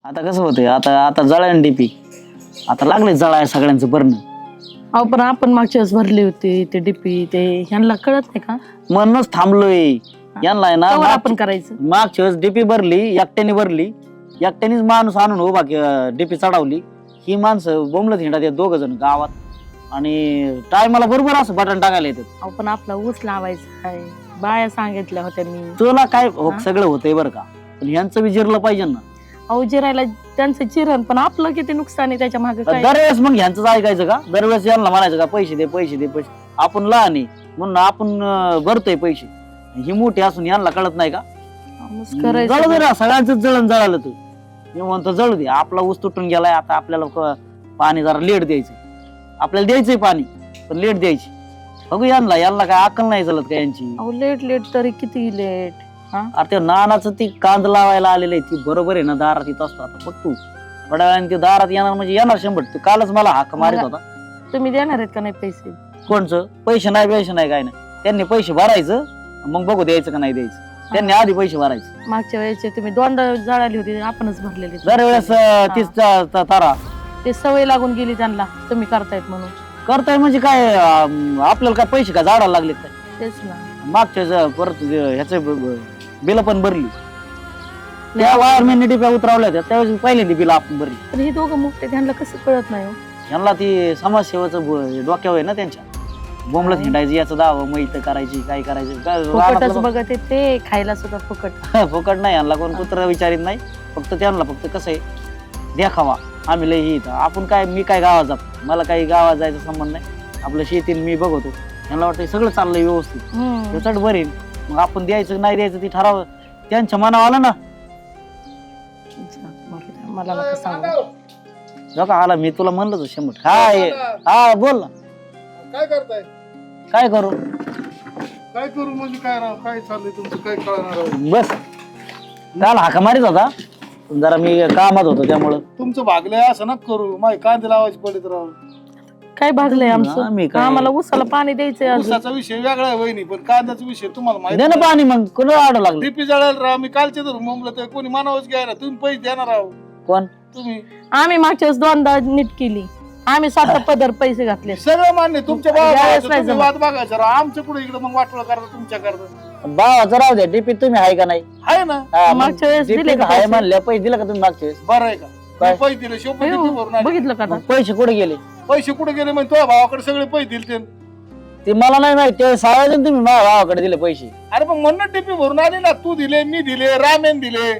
आता कसं होतंय, आता आता जळायला डीपी, आता लागले जळाय सगळ्यांचं भरणं. अहो पण आपण मागच्या वेळेस भरली होती ते डीपी, ते ह्यांना कळत नाही का? म्हणूनच थांबलोय. यांना आहे ना तेव्हा आपण करायचं. मागच्या वेळेस डीपी भरली, एकट्याने भरली, एकट्यानेच माणूस आणून उभा डीपी चढवली. ही माणसं बोंबलत हिंडा दोघ जण गावात, आणि टायमाला बरोबर असं बटन टाकायला येतात. अहो पण आपला ऊस लावायचा आहे, बाया सांगितल्या होत्या मी. तुला काय सगळं होतंय बरं का, पण ह्यांचं बी जिरलं पाहिजे ना. अहो जिरायला त्यांचं चिरण, पण आपलं किती नुकसान आहे त्याच्या मागे काय? दरवेळेस मग ह्यांचं ऐकायचं का? दरवेळेस यांना म्हणायचं का पैसे दे पैसे दे पैसे? आपण लहान आहे म्हणून आपण भरतोय पैसे, ही मोठी असून यांना कळत नाही का? जळू दे ना, सगळ्यांच जळण जळालं तू. मी म्हणतो जळू दे, आपला ऊस तुटून गेलाय, आता आपल्याला पाणी जरा लेट द्यायचं. आपल्याला द्यायचंय पाणी, पण लेट द्यायची. बघू यांना काय अक्कल नाही चालत का यांची? अहो लेट तरी किती लेट. अरे ते नानाचं ती कांद लावायला आलेलं आहे, ती बरोबर आहे ना, दारात येत असतो. आता बघ तू थोड्या वेळाने ते दारात येणार म्हणजे येणार 100. ते कालच मला हाक मारित होता. तुम्ही देणार आहेत का नाही पैसे? कोणचं पैसे नाही काय नाही. त्यांनी पैसे भरायचं, मग बघू द्यायचं का नाही द्यायचं. त्यांनी आधी पैसे भरायचे. मागच्या वेळेचे तुम्ही दोनदा जळाली होती, आपणच भरलेली. दरवेळेस तीच तारा. ते सवय लागून गेली त्यांना, तुम्ही करतायत म्हणून. करताय म्हणजे काय, आपल्याला काय पैसे का झाडाला लागले काय? तेच ना. मागच्या परत ह्याचे बिल पण भरली, त्या वायरमॅनने डिप्या उतरवल्या होत्या त्यावेळेस पहिल्यांदा बिल आपण भरली. पण हे दोघं मोठे, त्यांना कसं कळत नाही? यांना ती समाजसेवाचं डोक्यावर आहे ना त्यांच्या. बोंबलत हिंडायचं, याचं दावं मैत करायची, काय करायचं. फुकटच बघत आहे ते, खायला सुद्धा फुकट. फुकट नाही, यांना कोण कुत्र विचारित नाही. फक्त त्यांना फक्त कसं आहे, देखावा आम्ही लय ही. आपण काय, मी काय गावात जातो, मला काही गावात जायचा संबंध नाही. आपलं शेतीन मी बघतो. यांना वाटतं सगळं चाललंय व्यवस्थित, चढ भरेल. मग आपण द्यायचं नाही द्यायचं ती ठराव त्यांच्या मनावर आलं ना. मला नका सांगू. जका आला, मी तुला म्हणलं तर 100. काय हा बोल ना. काय करताय? काय करू काय करू म्हणजे काय राव, काय चाललंय तुमचं, काय कळणार राव? बस काल हाका मारित होता, जरा मी कामात होतो त्यामुळं. तुमचं भागलंय असं नका करू, माय कांदे लावायची पडत राव. काय भागलंय आम्ही आमचं? काय- आम्हाला ऊसाला पाणी द्यायचंय अजून. ऊसाचा विषय वेगळा आहे वहिनी, पण कांद्याचा विषय तुम्हाला दे माहिती ना पाणी, मग कोणाला आड लागलं? डीपी जळायला राव. मी कालचे तर मुंबलं तर कोणी मानावच घ्यायला, तुम्ही पैसे देणार राव. कोण? तुम्ही आम्ही मागच्या वेळेस दोनदा नीट केली, आम्ही स्वतः पदर पैसे घातले. सगळं मान्य, तुमच्या यावेळेस भावाचं नाही तुम्ही जमत. वाद बघायचं राव. आमच्या पुढे इकडे मग वाटोळं करता तुमच्या करता. भावाचं राहू द्या, डीपी तुम्ही आहे का नाही? आहे ना, हा, मग मागच्या वेळेस DP दिले का आहे पैसे? म्हणल्या, पैसे दिले का तुम्ही मागच्या वेळेस? बरं आहे का? काय? तुम्ही पैसे दिले, शेवटी अयो, डीपी भरून आले. बघितलं का आता? मग पैसे कुठे गेले? पैसे कुठे गेले म्हणजे तुझ्या भावाकडे सगळे पैसे दिले. ते मला नाही माहिती. त्यावेळेस सांगायचं ना तुम्ही, माझ्या भावाकडे दिले पैसे. अरे पण म्हणून डीपी भरून आले ना. तू दिले, मी दिले, रामेन दिले,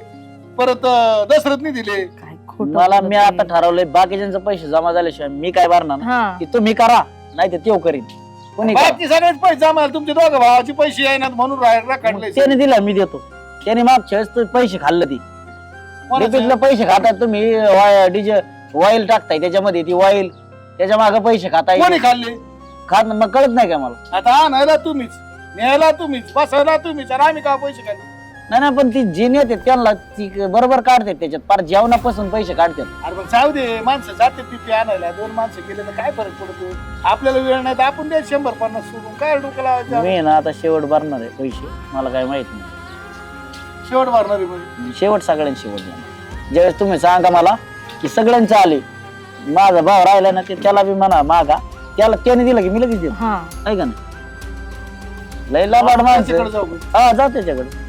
परत दशरथनी दिले. काय खोटं मला बोलत मी आहे. आता ठरवलंय, बाकीच्यांचे पैसे जमा झाल्याशिवाय मी काय भरणार नाही. हा. की तुम्ही करा, नाही तर तेव करीन. कोणी करा. बाकी सगळेच पैसे जमा, तुमच्या दोघं भावाचे पैसे येणार म्हणून काढले. त्याने दिला, मी देतो. त्याने मागच्या वेळेस तर पैसे खाल्लं. ती डीपीतले पैसे खाताय तुम्ही, डीजे ऑइल टाकताय त्याच्यामध्ये, ती ऑइल त्याच्या मागे पैसे खाताय. कोणी खाल्ले? खात मग कळत नाही का मला? आता आणायला तुम्हीच, न्यायला तुम्हीच, बसायला तुम्हीच, आणि आम्ही का पैसे खाल्ले? नाही पण ती जी नेते त्यांना ती बरोबर काढते त्याच्यात, पार जेवणापासून पैसे काढतात. अरे मग जाऊ दे, माणसं जाते डीपी आणायला. 2 माणसं गेले तर काय फरक पडतो? आपल्याला वेळ नाही तर आपण द्या 100-50 सोडून, काय डोकं लावायचं? मी ना आता शेवट भरणार आहे पैसे, मला काय माहित नाही. शेवट भरणारी म्हणजे शेवट सगळ्यांनी शेवट जाणार. ज्यावेळेस तुम्ही सांगा मला की सगळ्यांचे आले, माझा भाव राहिला ना, ते त्याला बी म्हणा मागा, त्याला त्याने दिलं की मी लगेच देतो. हा. आहे का नाही? लय लाबाड माणसं. तिकडे जाऊ. हा, जा त्याच्याकडे.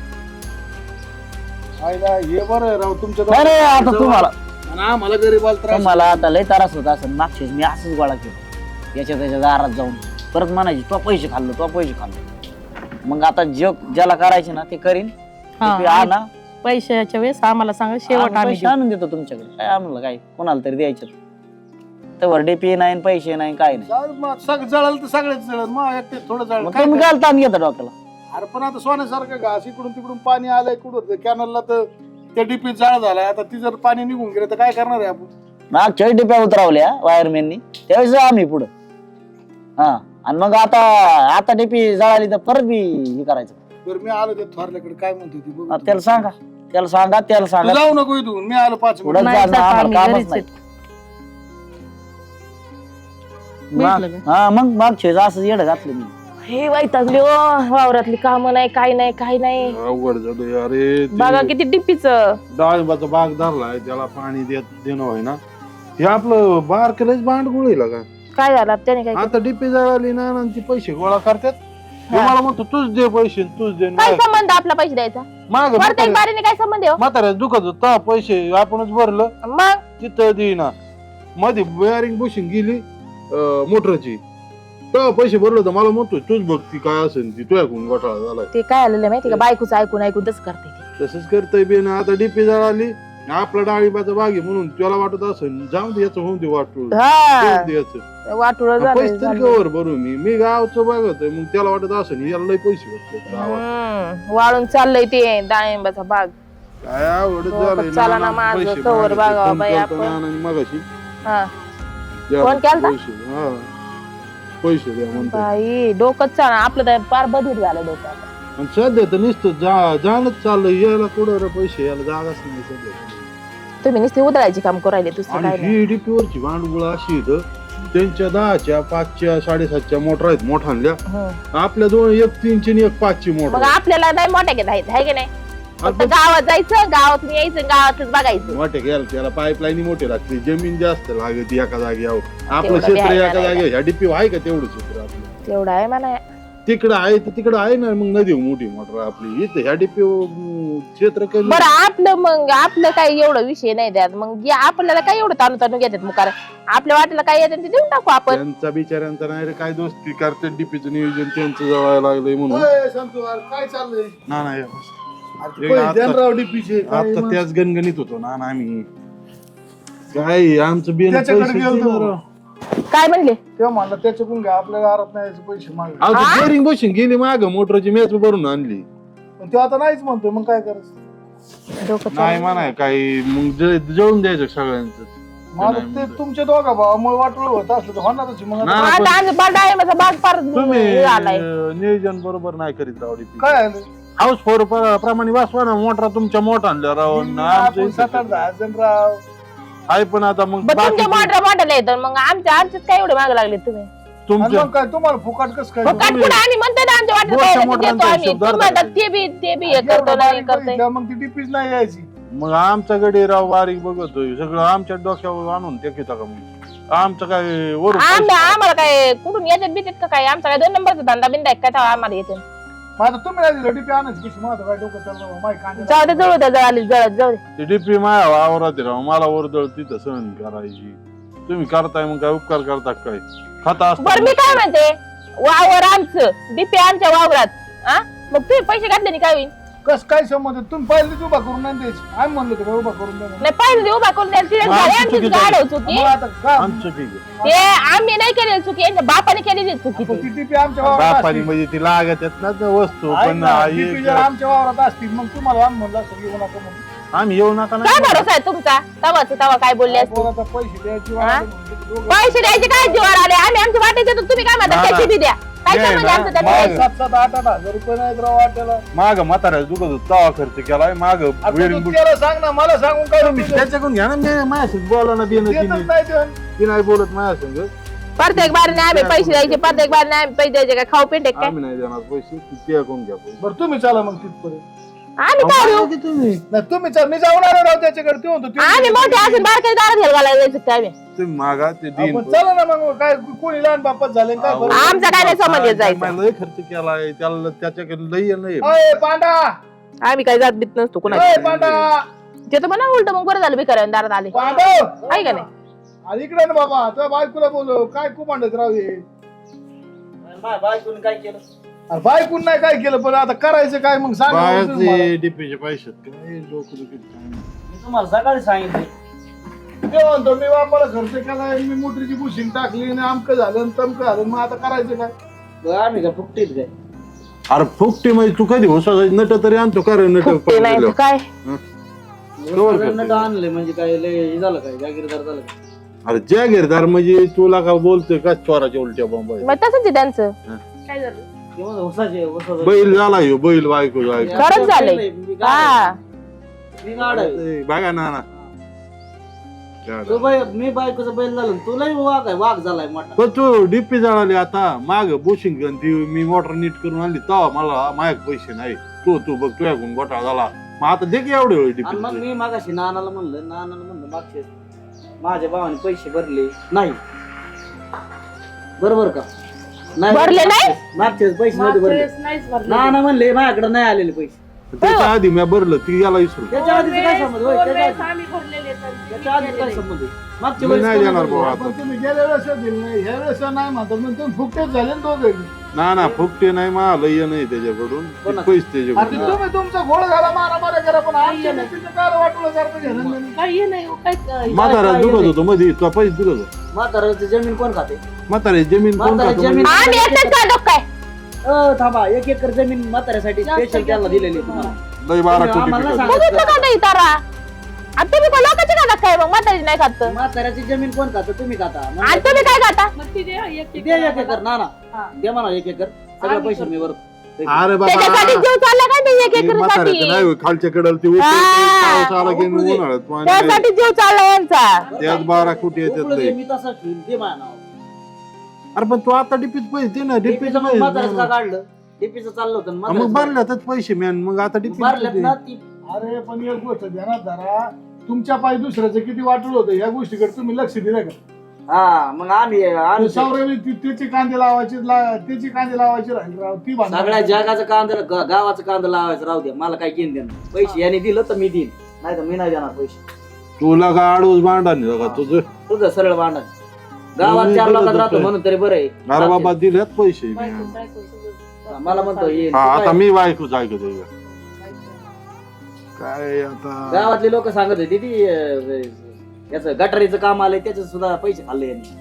आईला हे बरं आहे राव तुमच्या नाही रे, आता तुम्हाला आणि आम्हाला गरीबाला त्रास. तुम्हाला आता लय त्रास होत असं. मागच्याच मी असंच गोळा केलं, त्याच्या दारात जाऊन परत म्हणायची तो पैसे खाल्लो. मग आता ज्याला करायचे ना ते करीन. हा. ते आणा, पैशाच्या वेळेस आम्हाला सांगा, शेवट आम्ही आम्ही पैसे आणून देतो तुमच्याकडे. काय आम्हाला काय कोणाला तरी द्यायचे तर डीपी नाही, पैसे नाही, काय नाही. जाऊ दे मग, सगळं जळालं तर सगळेच जळलं. मग एकटे थोडं जळलं मग काय तुम्ही करायचं? काय ताण घेता डोक्याला? अरे पण आता सोन्यासारखं घास इकडून तिकडून पाणी आलंय, कुठं कॅनलला तर त्या डीपी जाळ झालाय. आता ती जर पाणी निघून गेलं तर काय करणार आहे आपण? मागच्या डिप्या उतरवल्या वायरमॅननी, त्यावेळेस आम्ही पुढं. हा, आणि मग आता डीपी जळाली तर परत बी हे करायचं. बरं मी आलो ते थोरल्याकडे, काय म्हणतो ती बघू. त्याला सांगा. तू जाऊ नको इथून, मी आलो 5 पुढं मिनिट. नाही, जा ना, आता आम्हाला आम्ही कामच घरीच नाही. आहेत. मग भेटलं हा, मग मागच्या वेळेस असं येडं घातलं मी. हे वैतागली हो वावरातली कामं नाही काय नाही काय नाही. अवघड झालं अरे बघा किती डिप्पीच डाळिंबाचा बाग धरलाय त्याला पाणी देणं होय ना हे आपलं बारकेलाच भांडगुळ येईल का काय झालं त्याने काय आता डीपी जळाली ना आणि ती पैसे गोळा करतात हे मला म्हणतो तूच दे पैसे तूच दे काय संबंध आपला पैसे द्यायचा माग प्रत्येक बारीने काय संबंध आहे हो? म्हाताऱ्या दुखत होता पैसे आपणच भरलं मग तिथं देईना मध्ये वेअरिंग बुशिंग गेली मोटरची तेव्हा पैसे भरलं तर मला म्हणतो तूच बघ ती काय असेल ती तुझ्याकडून घोटाळा झालाय ते काय आलेलं माहिती का बायकोचं ऐकून ऐकून तसं करते ते. तसंच करतय बे ना आता डीपी जळाली आपला डाळिंबाचा बाग आहे म्हणून त्याला वाटत असेल जाऊ दे याचं होऊन दे वाटून हा द्यायचं वाटोळं पैसे झालं तरी कवर भरू मी गावचं बघतोय मग त्याला वाटत असेल याला लय पैसे भेटतात गावात. वाळून चाललंय ते डाळिंबाचा बाग. काय आवडत डोकं झालंय चाला ना, ना माझं, पैसे कवर मागायचे. बघावं फोन बाई केलता आपण. नानाने मगाशी हा द्या फोन केलता? पैसे हा पैसे द्या म्हणतो बाई डोकंच चाला आपलं तर फार बधीर झालं डोकं आता. आणि सध्या तर नुसतं जाणच चाललंय यायला कुठं रे पैसे यायला जागाच नाही सध्या तुम्ही नुसते उधळायची काम करू राहिले दुसरं आणि काय नाही. ही डीपीवरची भांडवल अशी इथं त्यांच्या 10च्या 5च्या 7.5च्या मोटर आहेत मोठांल्या हम्म. आपल्या दोन एक 3ची आणि एक 5ची मग मोटर आपल्याला नाही मोठ्या घेत आहेत हाय की नाही फक्त गावात जायचं गावातून यायचं गावातच बघायचं. मोठे घ्यायला त्याला पाईपलाईन मोठी लागते जमीन जास्त लागते एका जागेवर आपलं तेवढं क्षेत्र द्यायला एका नाही. जागेवर ह्या डीपी आहे का तेवढं क्षेत्र आपलं तेवढं आहे म्हणा. तिकडं आहे तर तिकडं आहे ना मग नदी मोठी मोटर आपली इथं ह्या डीपी क्षेत्र कमी बरं आपलं मग आपलं काही एवढं विषय नाही त्यात मग आपल्याला काय एवढं ताणू ताणू घेतात मुकार आपल्या वाटेला काय येतं ते देऊन टाकू आपण. त्यांचा बिचाऱ्यांचा नाही रे काय दोस्ती करते डीपीचं नियोजन त्यांचं जवळ लागलंय म्हणून काय चाललंय ना नाही डीपीचे आता त्याच गणगणित होतो ना आम्ही काय आमचं बिन त्याच्याकडे गेलतो. काय म्हणले तेव्हा म्हणलं त्याच्याकडून घ्या आपल्याला आरत नाही पैसे मागे हा? बेरिंग बसून गेली माग मोटरची मॅच भरून आणली पण तो आता नाहीच म्हणतोय मग काय करायचं डोकं नाही चालू. म्हणाय काही मग जळून द्यायचं सगळ्यांचं मला ते तुमच्या दोघा भावामुळे वाटलं होत असलं तर होणारच आहे. मग आता ना, आता आमचं बरं आहे माझा बाग फार तुम्ही हे आलाय. नियोजन बरोबर नाही करीत राव डीपी काय आलं हाऊस फोर प्रमाणे वाचवा ना मोटर तुमच्या मोठा आणल्या राव आपण 7-8 जण राव आहे पण आता मग बरं तुमच्या बाकीचे- मोठ्या मोठ्याला येतं मग आमच्याच काय एवढे मागे लागले तुम्ही आणि तुमच्या मग काय तुम्हाला फुकाट कस काय फुकट पुढे आम्ही म्हणतो ना आमच्या वाटेला मोठ्या काय येतं ते मोठ्यांचा देतो आम्ही हिशोब तुम्ही म्हणतात धरता ते बी हे करतो ना हे करतोय. मग ती डीपीच नाही यायची मग आमच्याकडे राव बारीक बघतोय सगळं आमच्या डोक्यावर आणून टेकिता का मग आमचं काय वरून आम्हाला काय कुठून येतात बितात का काय आमचा काय 2 नंबरचा धंदा बिंदा आहे काय तेव्हा आम्हाला येते. मग आता तुम्ही नाही दिलं डीपी आणायची कशी माझं काय डोकं चाललं माहिती कांदे जाऊ दे जळू द्या जळाली जळत जाऊ दे. ते डीपी माया वावरात राव मला वर्दळ तिथं सहन करायची तुम्ही करताय मग काय उपकार करता काय खाता बरं मी काय म्हणते वावर आमचं डीपी आमच्या वावरात हा मग तुम्ही पैसे घातले नाही काय होईल. कस काय संबंध तुम्ही पहिलेच उभा करून नाही द्यायची आम्ही म्हणलो होतो का उभा करून द्या म्हणून. नाही पाहिजे उभा करून द्यायला तिथे मग आमची आमची चुकी गाड झाली. चुकी मग आता का आमचं ठीक आहे ते आम्ही नाही केलेली चुकी यांच्या बापाने केलेली चुकी ती ती. डीपी आमच्या वावरात बापानी असती. म्हणजे ती लागत आहेत ना त्या वस्तू ऐक पण ना, हे DP जर आमच्या वावरात असतील मग तुम्हाला आम्ही म्हणलं असं घेऊ नका म्हणून. आम्ही येऊ नका काय ना भरोसा आहे तुमचा तवाच तवा काय बोलले असते पोरं आता पैसे द्यायची हा? वाट म्हणते दोघं. पैसे द्यायचे काय जीवावर आले आम्ही आमची वाटे देतो तुम्ही काय म्हणता ना, त्याची बी द्या काय द्या संबंध ना, आमचं मग. त्याच्यात? 7-8 हजार रुपये नाहीत राव वाट्याला माग म्हाताऱ्या दुखत होत तवा खर्च केलाय माग आता तू त्याला सांग ना मला सांगून काय उपयोग आहे? त्याच्याकडून घ्या ना माझ्याशी बोला ना देणं देतच तिने नाही ते. ती नाही बोलत माझ्या संग प्रत्येक बारीने आम्ही पैसे द्यायचे प्रत्येक बारीने आम्ही पैसे द्यायचे काय खाऊ पिंटे काय आम्ही नाही देणार पैसे ते कोण घ्या पैसे बरं तुम्ही चला मग तिथपर्यंत आम्ही काय देऊ? नाही तुम्ही चल मी जाऊन आलो राव त्याच्याकडे ते म्हणतो ते- आम्ही मोठे असून बारकाई दारात घ्यायला घालायला जायचं काय आम्ही तुम्ही मागा ते दिन आपण चला ना मग काय कोणी लहान बापत झाले काय अहो, बरं? आमचा काय नाही संबंध येत जायचं. लय खर्च केलाय त्याला त्याच्याकडे लय नाही अय पांडा आम्ही काय जात बीत नसतो कुणा अय पांडा ते तर म्हणा उलट मग बरं झालं बिकार दारात आले पांडव आहे का नाही आणि इकडे ना बाबा तुझ्या बायकोला बोलव काय खूप मांडत राव हे बायकोने काय केलं अरे बायकून नाही काय केलं पण आता करायचं काय मग सांग ना तुम्ही मला. बाहेरचे डीपीचे पैसे काय डोकं दुखीत काय नाही. मी तुम्हाला सकाळी सांगितलं ते म्हणतो मी बापाला खर्च केलाय मी मोटरीची बुशिंग टाकली आणि आमकं झालं आणि तमकं झालं मग आता करायचं काय बरं, आम्ही का फुकटीत काय अरे फुकटी म्हणजे तू कधी होसा नट तरी आणतो का रे नट ते नाही तर काय कवर करतो. नट आणले म्हणजे काय लय हे झालं काय जागीरदार झालं काय अरे जागीरदार म्हणजे तुला का बोलतोय का चोराच्या उलट्या बॉम्ब मग तसंच आहे त्यांचं काय झालं ते म्हणत उसाचे बैल झाला ह्यो बैल बायको बायको खरंच झालंय हा मी गाड आहे. बघा ना ना तो मी बायकोचा बैल झालो तुलाही वाघ झालाय मोठा. पण तू डीपी जळाली आता माग बुशिंग ती मी मोटर नीट करून आणली तेव्हा मला माझ्यात पैसे नाही. तू बघ तुझ्याकडून घोटाळा झाला मग आता दे की एवढे वेळ आणि मग डीपी. मी मागाशी नानाला म्हणलं मागचे माझ्या भावाने पैसे भरले नाही बरोबर का नाही भरले नाही? मागचे पैसे मध्ये भरले नाना म्हणले माझ्याकडे नाही आलेले पैसे. त्याच्या आधी मी भरलं ती याला विसरू त्याच्या आधीच काय संबंध होय त्याच्या आधीच काय संबंध आहे? मागच्या मी वेळेस नाही कोणी देणार भरले? भाऊ पण आता. तुम्ही गेल्या वेळेस दिलं नाही ह्या वेळेस नाही म्हणतात मग तुम्ही फुकटेच झाले ना दोघे. ना फुकटे नाही मला ये नाही त्याच्याकडून ते कोणाचं? पैसे आता त्याच्याकडून. तुम्ही तुमचा घोळ झाला मारा करा पण आमच्या तिथं काय वाटलं सारखं घेणं नाही. काही नाही हो, काय म्हातारा दुखत होतो मध्ये तुला पैसे दिलं होतं. म्हाताऱ्याचं जमीन कोण खाते? म्हातारे जमीन कोण म्हातारे खातं जमीन- म्हणजे? आम्ही येतेच का डोक काय थांबा 1 एकर जमीन म्हाताऱ्यासाठी स्पेशल त्यांना दिलेली आहे तुम्हाला. लय 12 कोटी आम्हाला पिकं. सांगा. बघितलं का नाही तारा आणि तुम्ही का लोकांचे खाता काय मग म्हातारी नाही खात तर? म्हाताऱ्याची जमीन कोण खातं? तुम्ही खाता. आणि तुम्ही काय खाता दे 1 एकर ना दे मला 1 एकर सगळं पैसे मी भरतो. अरे त्याच्यासाठी बाबा जीव चालला काय ते एक ते एकर म्हाताऱ्याचं साठी नाही होय, खालच्या कडेला ते हा. चाला की उन्हाळ्यात पाणी नाही. त्यासाठी जीव चालला यांचा त्यात 12 कोटी येतात उकळू दे, लय. मी तसंच ठेवीन, दे माझ्या नावावर. अरे पण तू आता डीपीत पैसे दे ना डीपीत डीपीचं मग म्हाताऱ्याचं का काढलं? डीपीचं चाललं होतं ना मग म्हाताऱ्याचं. भरल्यातच पैसे मॅन मग आता डीपीत भरल्यात ना ती अरे पण एक गोष्ट ध्यानात धरा तुमच्या पायी दुसऱ्याचं किती वाटलं होतं या गोष्टीकडे तुम्ही लक्ष दिलं का? हा मग आम्ही सौरवी त्याची कांदे लावायची त्याची कांदे लावायची राहील राव ती भांडणं. सगळ्या जगाचं कांदा गावाचं कांदा लावायचं राहू द्या मला काय घेऊन देणार पैसे याने दिलं तर मी देईन नाही तर मी नाही देणार पैसे. तुला का आडवस भांडा नाही का तुझं. तुझं सरळ भांडण गावात 4 लोकात राहतो म्हणून तरी बरं आहे. अरे बाबा दिल्यात पैसे मला म्हणतो ये हा आता मी बायकोच ऐकत आहे. काय आता गावातले लोक सांगत होते ती याच गटारीचं काम आलंय त्याचे सुद्धा पैसे खाल्ले यांनी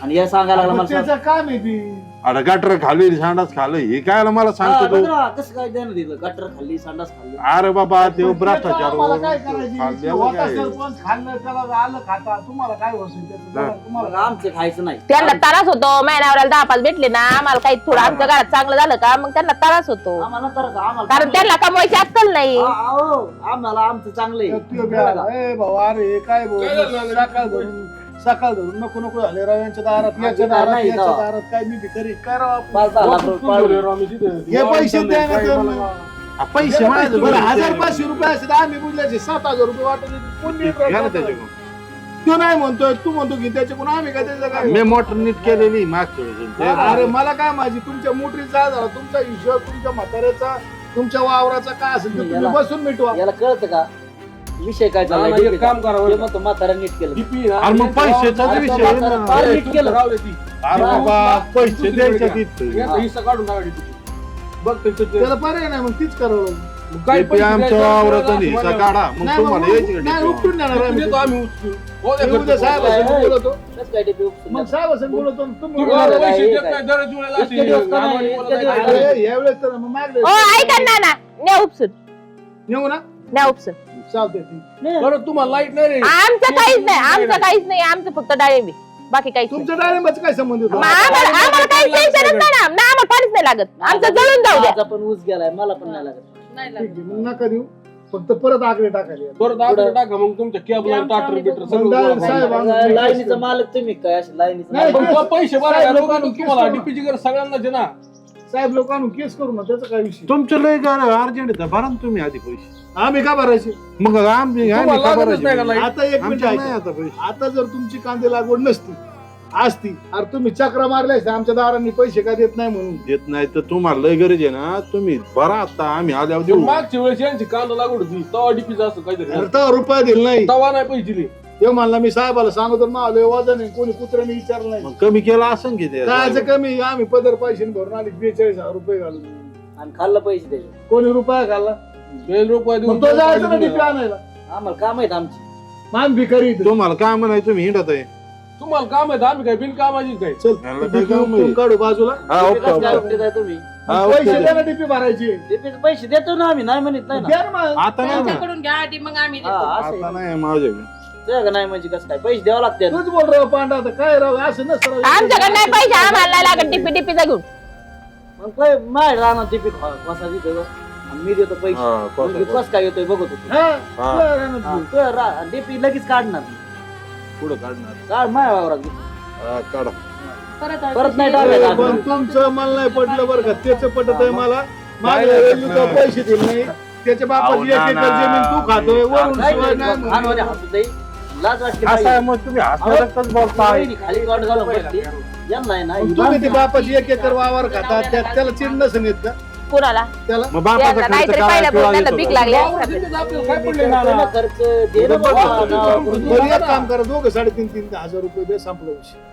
आणि या सांगायला लागला मग मला त्याचं काम आहे ती अरे गटर खाली सांडाच खाल्लं हे काय मला सांगतो तू. कसं काय देणं दिलं गटर खाल्ली संडास खाल्ली अरे बाबा ते त्याचं भ्रष्टाचार आम्हाला काय करायची? खाल्ल्यावर होता काय? सरपंच खाल्लं त्याला आलं खाता तुम्हाला काय होईल त्याचं? हा. मग तुम्हाला आमचं खायचं नाही त्यांना त्रास होतो महिन्यावराला 10-5 भेटले ना आम्हाला काही थोडं आमच्या घरात चांगलं झालं का मग त्यांना त्रास होतो आम्हाला तर आम्हाला कारण त्यांना कमवायची अक्कल नाही आम्हाला आमचं चांगलं तू बी- ए भाऊ अरे काय भाऊ सकाळ धरून नको झाले राव यांच्या दारात याच्या दारात नाही याच्या जावा. दारात काय मी भिकारी काय राव आपण? 5-10 लाख रुपये हे पैसे द्या ना तर मग. पैसे माझे बरं, 1,000-500 रुपये असते तर आम्ही बुजल्याचे 7,000 रुपये वाटत होते. कोण नीट राहतं? तो नाही म्हणतोय तू म्हणतो की त्याच्याकडून आम्ही काय त्याचं काय मी मोटर नीट केलेली मागच्या वेळेस. अरे मला काय माझी तुमच्या मोटरीचा झाला तुमचा हिशोब तुमच्या म्हाताऱ्याचा तुमच्या वावराचा काय असेल ते तुम्ही याला- बसून मिटवा. याला कळतं का विषय काय चाललाय ना, एक डीपीचा? काम करा, ते म्हणतो म्हातारा नीट केलं अरे मग पैशाचाच अरे विषय तो आहे म्हातारा ना. फार नीट केलं अरे बाबा पैसे द्यायचे तिथं. हिस्सा काढून टाका DP. बघ त्याचं ते- त्याला पर्याय नाही मग तीच करावं लागेल. मग काय ते पैसे आमच्या द्यायचे वावरात आपल्याला आणि हिस्सा असं काढा मग नाही, तुम्हाला मग यायची का नाही, DP? उपटून देणार उचलून आम्ही. देतो आम्ही उचलून. हो, द्या मी उद्या करतो. साहेबासंग बोलतो कसं काय डीपी उपसून मग देणार? साहेबासंग बोलतो तुम्ही तुम्ही बरं, मला काय, पैसे देत काय? नाही, दररोज वेळेला अशी इतके दिवस का नाही, आम्हाला इतके बोलायला दिवस काय? का अरे यावेळेस तर मग मागले ओ ऐका ना ना न्या उपसून नेऊ ना न्या उपसून चालते बरं तुम्हाला लाईट नाही रे आमचं काहीच नाही आमचं काहीच नाही आमचं फक्त डाळिंबी बाकी काहीच नाही तुमच्या डाळिंबाचं काय संबंध मग होता आम्हाला काही टेन्शनच नाही ना आम्हाला पाणीच नाही लागत आमचं जळून जाऊ द्या माझा पण ऊस गेलाय मला पण नाही लागत ठीक आहे मग नका देऊ फक्त परत आकडे टाकायचे परत आकडे टाका मग तुमच्या कॅब लाईन टाटर बिटर सगळं मग गोळा डाळ- करून. साहेब, काय लाईनीचा मालक तुम्ही काय अशी लाईनीचा नाही, मालक? पण तो पैसे भरा साहेब, लोकांना लोकांना तुम्हाला केस करू. डीपीची गरज सगळ्यांनाच आहे ना साहेब लोकांना केस करू ना त्याचा काय विषय तुमचं लय अर्जंट आहे भरा ना तुम्ही आधी पैसे. आम्ही का भरायचे मग आम्ही तुम्हाला का लागतच भरायचे? नाही का लाईट? आता एक मिनिट आमच्या नाही ऐका. आता पैसे. आता जर तुमची कांदे लागवड नसती असती अरे तुम्ही चक्र मारले असते आमच्या दारांनी पैसे का देत नाही म्हणून देत नाही तर तुम्हाला लय गरज आहे ना तुम्ही भरा आता आम्ही आल्यावर देऊ. मागच्या वेळेस यांची कांदा लागवड होती तवा डीपीचा असं काहीतरी अरे तर रुपये दिले नाही तवा नाही पैसे दिले ते म्हणला मी साहेबाला सांगतो मला वजन आहे कोणी कुत्र्याने विचारलं नाही मग कमी केला असं की ते कायचं कमी आम्ही पदर पैसे भरून आली 42,000 रुपये घालून आणि खाल्लं पैसे त्याचे कोणी रुपया घालला बेल रुपये देऊन मग तो जायचं ना डिपी आणायला आम्हाला काम आहेत आमची मान भिकारी इथं. तुम्हाला काय म्हणायचं तुम्ही हिंडत आहे. तुम्हाला काम आहे आम्ही काय बिनकामाची काय चल याला ती काय डिपी काम उपटून आहे? काढू बाजूला हा, डीपी ओके, कसं काय ओके. उपटताय तुम्ही हा, ओके. पैसे द्या ना डिपी भरायची डीपीचे पैसे देतो ना आम्ही नाही म्हणत नाही ना द्या ना मग. आता नाही ना त्यांच्याकडून घ्या आधी मग आम्ही हा, देतो. असं आता आहे. नाही माझ्याकडे. ते का नाही म्हणजे कसं काय पैसे द्यावं लागते तूच बोल राव पांडा आता काय राव असं नसतं राव. आमच्याकडे नाही पैसे आम्हाला नाही लागत टिपी टिपीचा घेऊन मग माझ्या राहणार डीपी कसा देतो आणि मी देतो पैसे हा, मग कसं- कसं काय येतोय बघत होतो हा, हा. बरं ना तू. डीपी लगेच काढणार पुढे काढणार काढ माझ्या वावरात काढा परत नाही टाकायचं पण आपण. तुमचं मला नाही पटलं बरं का त्याचं पटत आहे मला माझ्या नाही, वेळी तो पैसे दिले नाही त्याच्या बापाची अहो, 1 ना, एकर ना. जमीन तू खातोय वरून काय शिवाय नाही, नाही खानवाले म्हणून. हसू जाईल. लाज वाटली असं आहे पाहिजे. मग तुम्ही हसण्यातच बोलताय वहिनी खाली काढून घालून बसली. यांना आहे ना, ही तुम्ही ते बांधून- बापाची 1 एकर वावर खाता त्याला चिड नसेल येत का कुणाला त्याला मग बापाचा त्यांना खर्च नाहीतरी काय पहिल्या किंवा बोलण्याला येतो भीक का? लागली वावर असतात. तिथेच आपल्याला काय मी पडले करतोय ना ना खर्च, दे ना बाबा, नावावरून. बरं एक काम करा दोघं 3.5 हजार रुपये दे संपलं विषय.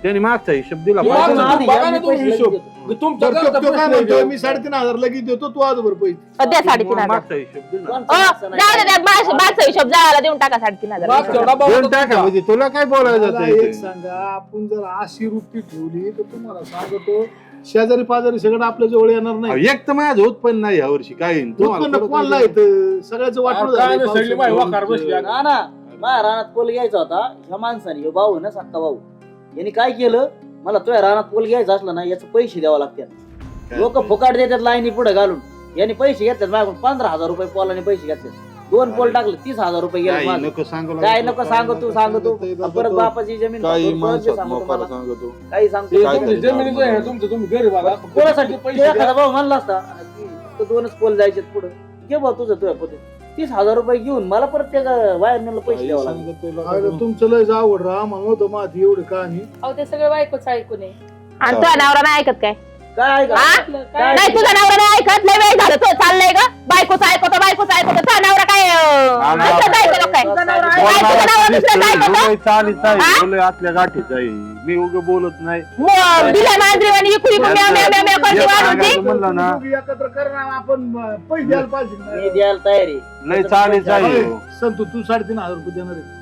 त्यांनी मागचा हिशोब दिला हे पाहिजे. मागं आधी बघा यांनी ना तुम्ही पैसे हिशोब. लगेच देतो. तुमचा बरं, घरचा तो काय प्रश्न म्हणतोय आहे. मी 3.5 लगेच देतो तू आज बरं पैसे द्या 3,500. मागचा हिशोब दिला कोणचं ओ, असं नाही. जाऊ द्या बाचा हिशोब जायला देऊन टाका 3,500. मागचा डबा देऊन होता टाका तुमचा. म्हणजे तुला काय बोलायचं मला ते? एक सांगा आपण जर 80 रुपये ठेवली तर तुम्हाला सांगतो शेजारी पाजारी सगळं आपल्या जवळ येणार अहो, नाही एक तर माझं उत्पन्न नाही यावर्षी काय उत्पन्न कोणाला येतं सगळ्याचं वाटलं अरे काय झालंय नाही, सगळी माई वाकार बसली पावसाळ्यात. आता. ना ना माझ्या रानात पोल घ्यायचा होता ह्या माणसाने ह्यो भाऊ आहे ना सक्का भाऊ यांनी काय केलं मला तुझ्या रानात पोल घ्यायचा असला ना याचे पैसे द्यावं लागतात लोक फुकाट देतात लाईनी पुढे घालून यांनी पैसे घेतले माझ्याकडून 15,000 रुपये पोलाने पैसे घेतले 2 पोल टाकले 30,000 रुपये गेले काही माझं. नको सांगू काय नको सांगू तू सांगू तू परत बापाची जमीन काही परत माणसात बी सांगू मोकार तुम्हाला सांगतो काही ते सांगतो काय तुमची तरी जमिनीचं आहे, तुमचं तुम्ही गरीब आहात. कोणासाठी पैसे तू द्या. एखादा भाऊ म्हणला असता की फक्त 2च पोल जायचे पुढे घे भाऊ तुझं तुझ्या पोते 30,000 रुपये घेऊन मला परत त्या वायरमॅनला पैसे द्यावं लागले अरे तुमचं लय आवड राहा मला नव्हतं माहिती एवढी कहाणी अहो ते सगळं बायकोच ऐकून आहे. आणि तुझा नवरा नाही ऐकत काय काय आहे का? हा? आपलं काय नाही तुझा नवरा नाही ऐकत लय वेळ झालं तो चाललंय का बायकोचं ऐकतो तुझा नवरा काय दुसरं ऐकतो काय तुझा नवरा काय तुझा नवरा दुसरं काय ऐकतो चालीच आहे हा? बोलय आतल्या गाठीच आहे मी उगं बोलत नाही दिल्या मांजरीवाणी इकडे म्याव म्याव म्याव म्याव करते एक वाढून ती. सांगायचं म्हणलं ना दोघी एकत्र करणार आपण पैसे द्यायला पाहिजे मी ना. द्यायला तयारी लय चालीच आहे होय, हो. संतू तू 3,500 रुपये देणार आहे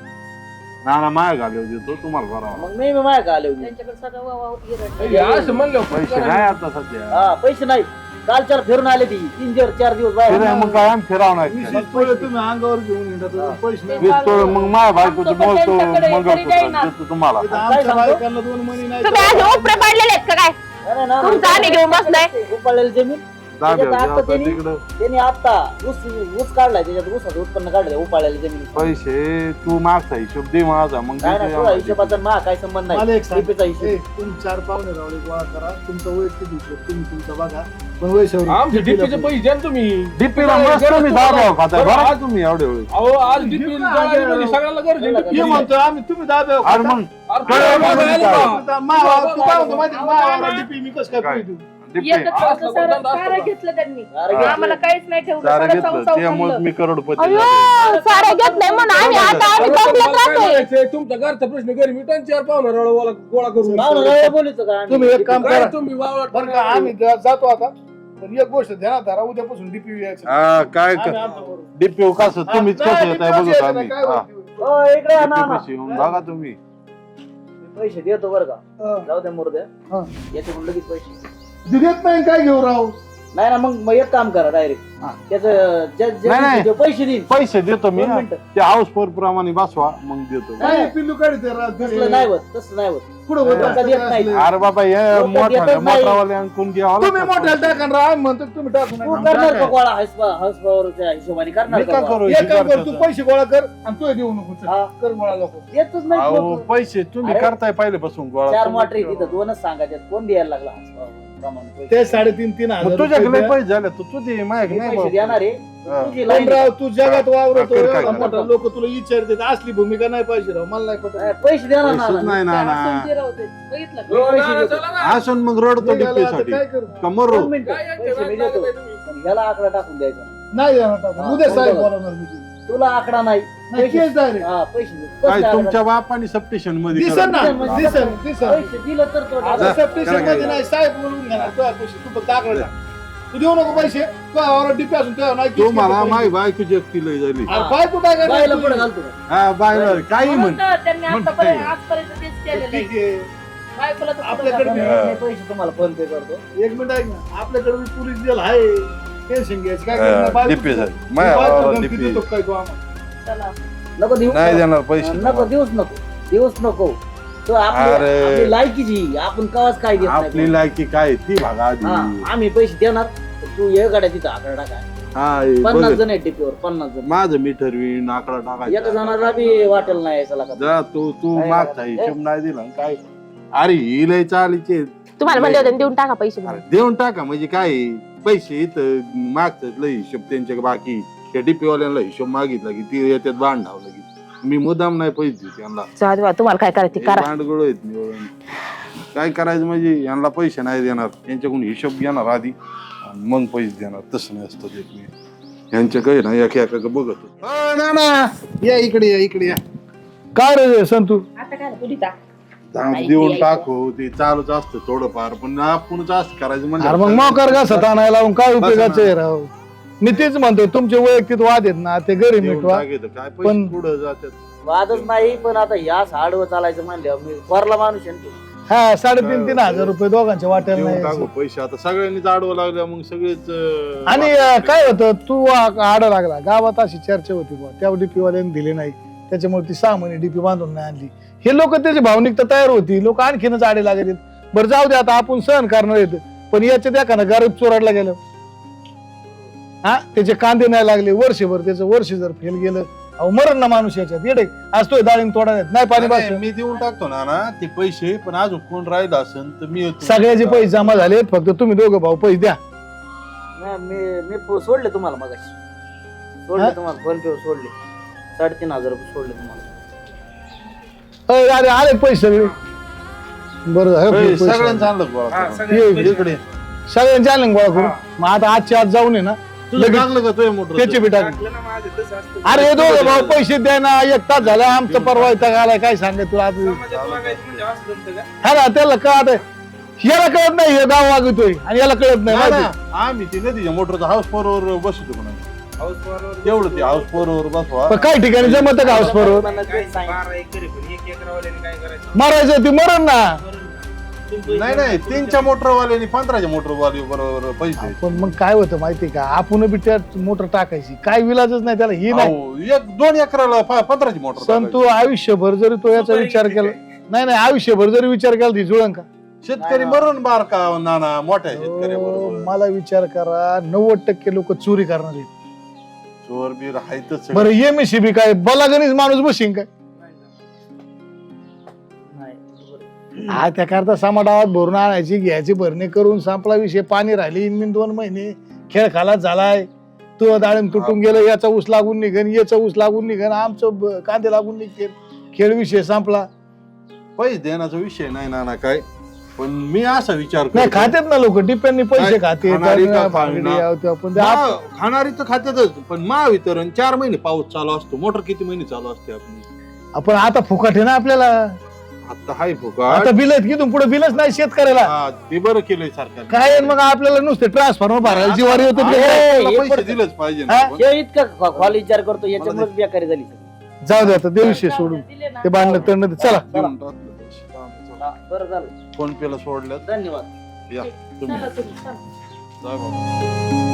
नाना माया घालव देतो तुम्हाला बरोबर मग मी माझ्या का आले त्यांच्याकडे सगळं वाव हे असं म्हणलं पैसे नाही आता सध्या हा पैसे नाही कालच्याला फिरून आले ती 3-4 दिवस बाहेर फिराय मग काय आम्ही फिरावं नाही काय? 20 तोळे तुम्ही अंगावर घेऊन येतात पैसे नाही. 20 तोळे मग माया बायकोचं आमचं पण बोलतो त्यांच्याकडे मंगळसूत्र तरी जाईना. देतो तुम्हाला इथं काय आमच्या सांगतो? बायकांना 2 महिने नाही तुम्ही आज उपरे पाडलेले आहेत का काय नाही, नाही, तुमचं आम्ही घेऊन बसलोय. उपाळलेली जमीन जाग्यावर त्याच्यात जा आता आता त्यांनी- तिकडं त्यांनी आता ऊस काढलाय त्याच्यात ऊसाचं उत्पन्न काढलंय उपाळलेल्या जमिनी पैसे तू मागचा हिशोब दे माझा मग काय देतो ना तुझा आम्हाला. हिशोबाचा मा काय संबंध मला नाही एक सांग. रिपेचा हिशोब ए, तुम्ही 4 पाहुणे रावले गोळा करा तुमचं वैयक्तिक हिशोब तुम्ही तुमचा बघा पण वैशवर आमचे डीपीचे पैसे द्या ना तुम्ही. डीपीला मस्त तुम्ही दाबाव खाताय बरं का तुम्ही एवढे वेळ अहो आज डीपी सगळ्याला गरज आहे. हे म्हणतो आम्ही तुम्ही दाबे अरे मग अरे कळलं बाबा, म्हणजे आलं काय? का? तू काय म्हणतो माहिती का? मावाला DP मी कसं काय काय? पिऊ? डीपी एकच असलं असलं कोणतं सारं असतं सारं का? घेतलं त्यांनी सारं घेतलं. आम्हाला काहीच नाही ठेवलं सारं सगळं घेतलं चौचौ त्यामुळे खाल्लं. मी करोडपती अयो झालोय. सारं घेतलंय म्हणून आम्ही आता आम्ही अरे कंप्लेंट तुम्हाला काय राहतोय म्हणायचंय? तुमचा घरचा प्रश्न घरी मिटा 4 पाहुणा गोळा करून पाहुणं रावळे बोलायचं का आम्ही? तुम्ही एक काम काय करा तुम्ही वावरात बरं का आम्ही जातो आता पण एक गोष्ट ध्यानात धरा उद्यापासून डीपी यायचं हा काय आम्ही आणतो बरोबर. डीपी कसं तुम्हीच नाही, कसं येत आहे DP बघू यायचं आम्ही नाही, काय हा. होतं? हो, इकडे या ना, ना. DP येऊन बघा तुम्ही पैसे देतो बरं का हा. जाऊ द्या मुर्द्या हा. याच्याकडून लगेच पैसे देत नाही काय घेऊ राव नाही ना मग एक काम करा डायरेक्ट त्याचं नाही, नाही. जे पैसे देईन पैसे देतो मी 2 ना. मिनिटं. ते हाऊस पर प्रमाणे बसवा मग देतो काय पिल्लू काढते तसलं नाही होत तसलं नाही होत पुढे होत लोकं देत नाहीत. अरे बाबा हे लोकं मोठा देतच नाही. मोठावाल्यांकडून घ्यावं तुम्ही लागतं. मोठ्याला टाका ना आम्ही म्हणतो तुम्ही टाकू तू नका. करणार का गोळा हाऊसपावरच्या हिशोबाने करणार मी का का गोळा? करू एक काम कर तू शिकायचं? पैसे गोळा कर आणि तू देऊ नको चल. हा. कर गोळा लोक देतच नाही अहो लोकं. पैसे तुम्ही अरे, करताय पहिल्यापासून गोळा 4 तुम्ही मोटरी करा. तिथं 2च सांगायचे कोण द्यायला लागला हाऊसपावर प्रमाणे पैसे? ते 3,500-3 हजार मग तुझ्याकडे रुपये लय द्या. पैसे झाले तू तुझे माझ्याकडे मी नाही पैसे बाबा. देणार आहे हा. तुझी पण लाईन राव तू जगात वावरतो कर, काय एवढा कर. मोठा लोक तुला विचारते असली भूमिका नाही पाहिजे राव मला नाही पटत पैसे देणार ना पैसेच नाही ना त्या ना हसून राहते. बघितलं का? हो, पैसे ना, देतो. चला ना. असून मग रडतो निघाला आता डीपीसाठी काय करू कमरो 2 मिनिटं काय यांच्या पैसे मी नादाला देतो लागलाय तुम्ही? पण ह्याला आकडा टाकून द्यायचा नाही देणार टाकून. हा, उद्या साहेब बरोबर. बोलवणार मी तुला. तुला आकडा नाही नाही केस direct. हा पैसे दे. काय कसले तुमच्या आकडा? बापाने सप्टेशन मध्ये दिसन करा. ना दिसन दिसन पैसे दिलं तर तो आता जा, सप्टेशन करा मध्ये काय. नाही साहेब बोलवून घेणार तुझ्या पैसे तू फक्त आकडा टाक. तू देऊ नको पैसे तू वावरात डीपी असून तुझ्या नाही तो किस मला केले माई पैसे. बायकोची एकटी लय झाली अरे काय कुठं आहे का बाईला नाही पुढे तू? घालतो का? हा बाय काही म्हणून म्हण तर त्यांनी म्हणते. आजपर्यंत तेच केलेलं आहे. ठीक आहे. बायकोला तर पुढं आपल्याकडे घातलं. मी पैसे तुम्हाला फोन पे करतो एक मिनिट ऐक ना आपल्याकडे बी पोलीस जेल आहे टेन्शन घ्यायचं काय हा, करणार? बायको- डीपी झाली. तू माझ्या बायको वावरात धमकी डीपी. देतो काय तू आम्हाला? चला. नको देऊ नाही देणार पैसे नको देऊच नको तो आपली अरे. आपली लायकीची आपण कवाच काय देत आपली नाही लायकी काय ती भागा आधी हा, आम्ही पैसे देणार तर तू ये गाड्या तिथं आकडा टाका हा हे 50 बघ. जण आहे टिपीवर 50 जण माझं मी ठरवीन आकडा एका टाकायचा जणाला बी वाटेल नाही यायचं का जा तू काय मागचा वाटतं? हिशोब नाही दिला आणि काय अरे ही लय चालीचे तुम्हाला म्हणले होते ना, देऊन टाका पैसे अरे म्हणून. देऊन टाका म्हणजे काय आहे? पैसे इथं मागतात लय हिशोब त्यांच्या बाकी त्या डीपीवाल्यांना हिशोब मागितला की ती येतात बांधावं लगेच मी मुद्दाम नाही पैसे देऊ त्यांना जाऊ दे बा, तुम्हाला काय करायचं ते करा. भांडगळ आहेत निवडून काय करायचं म्हणजे यांना पैसे नाही देणार यांच्याकडून हिशोब घेणार आधी आणि मग पैसे देणार तसं नाही असतं देत मी यांच्या काही ना एका बघत होतो. ना ना या इकडे या इकडे या काय रे संतू आता काय तुझी ता दाम देऊन टाकू ते चालूच असतं थोडंफार पण आपणच असं करायचं अरे मग मोकर घासत आणायला लावून काय उपयोगाचं आहे राव मी तेच म्हणतोय तुमचे वैयक्तिक वाद आहेत ना ते घरी देऊन मिटवा टाकायचं. काय पैसे पण- पुढं जातात वादच नाही पण आता या आडवं चालायचं म्हणल्यावर मी वरला माणूस आहे ना तो. हा 3,500-3,000 रुपये दोघांच्या वाट्याला देऊन नाही टाकू यायचे. पैसे आता सगळ्यांनीच आडवं लागलं मग सगळेच आणि काय होतं तू आड लागला गावात अशी चर्चा होती बुवा त्या डीपी वाल्याने दिले नाही त्याच्यामुळे ती 6 महिने डीपी बांधून नाही आणली हे लोक त्याची भावनिकता तयार होती लोक आणखीनच आडे लागत आहेत बरं जाऊ दे आता आपण सहन करणार आहेत पण याच्यात एका ना गरीब चोराडला गेलं हा त्याचे कांदे नाही लागले वर्षभर त्याचं वर्ष जर फेल गेलं अहो मरण ना माणूस याच्यात येडे आज तो डाळिंब तोडा नाही पाणी नाही, बस मी देऊन टाकतो ना ते पैसे पण अजून कोण राहिलं असेल तर मी येतो. सगळ्याचे पैसे जमा झाले फक्त तुम्ही दोघं भाऊ पैसे द्या नाही, मी सोडले तुम्हाला मगाशी हा? सोडले तुम्हाला फोन पे सोडले 3,500 रुपये सोडले तुम्हाला अरे आले पैसे सगळे बरं झालं पैसे पैसे. सगळ्यांचं आणलं गोळा करून. ये, इकडे सगळ्यांचे आले ना गोळा करून मग आता आजच्या आज जाऊन आहे ना तुझं लगेच टाकलं का तुझ्या मोटर त्याचे बी टाकले अरे हे दोघं भाऊ पैसे द्या ना 1 तास झाला आमचं परवा इथं आलाय काय सांगत तुला आज हा ना त्याला कळत याला कळत नाही हे गाव वागतोय आणि याला कळत नाही माहिती? आम्ही ते नदीच्या मोटरचा हाऊस पोरवर बसतो म्हणून तेवढं ते हाऊस पोरवर बसवा पण काही ठिकाणी जमत का हाऊस बरोबर मला तेच सांगितलं. मारायचं ती मरण ना नाही नाही 3च्या मोटरवाल्यानी 15च्या मोटरवाले बरोबर पैसे द्यायचे. पण मग काय होतं माहिती का आपण बी त्यात मोटर टाकायची काय विलाजच नाही त्याला ही नाही अहो, 1-2 एकराला 15ची मोटर पण तू आयुष्यभर जरी तो याचा विचार केला नाही नाही आयुष्यभर जरी विचार केला ती जुळण का शेतकरी मरून बारका नाना मोठ्या हो, शेतकऱ्याबरोबर मला विचार करा 90% लोक चोरी करणार आहेत चोर बीर आहेतच सगळे. बरं MSCB काय बलागणीच माणूस बसीन काय नाही, बरोबर. हा त्या करता समाडावात भरून आणायची घ्यायची भरणी करून संपला विषय पाणी राहिली इन 2 महिने खेळ खालाच झालाय तो डाळिंब तुटून गेलं याचा ऊस लागून निघन याचा ऊस लागून निघन आमचं कांदे लागून निघते खेळ विषय संपला पैसे देण्याचा विषय नाही नाना काय पण मी असा विचार नाही करतो. खात्यात ना लोक डिपेंडनी पैसे काय खाते खाणारी का खाणार? आपण ते आप- खाणारी तर खात्यातच पण महावितरण 4 महिने पाऊस चालू असतो मोटर किती महिने चालू असते आपली आपण आता फुकट आहे ना आपल्याला आता हाय आता फुकाट बिल आहेत की तुम पुढे बिलच नाही शेतकऱ्याला हा, ते बरं केलंय सरकार काय आहे मग आपल्याला नुसते ट्रान्सफॉर्मर भरायला जीवारी होतं ते. हे पैसे पडतं. दिलंच पाहिजे ना हा? आपण. हे इतकं खोल विचार करतो याच्यामुळे बेकारी झाली सगळी. जाऊ दे आता दे विषय सोडून दिले ना ते भांडणं तणं चला देऊन टाकलं पैसे. हा, बरं झालं फोन पेला सोडल्यात धन्यवाद या तुम्ही चला तुम्ही चला. जा बाबा.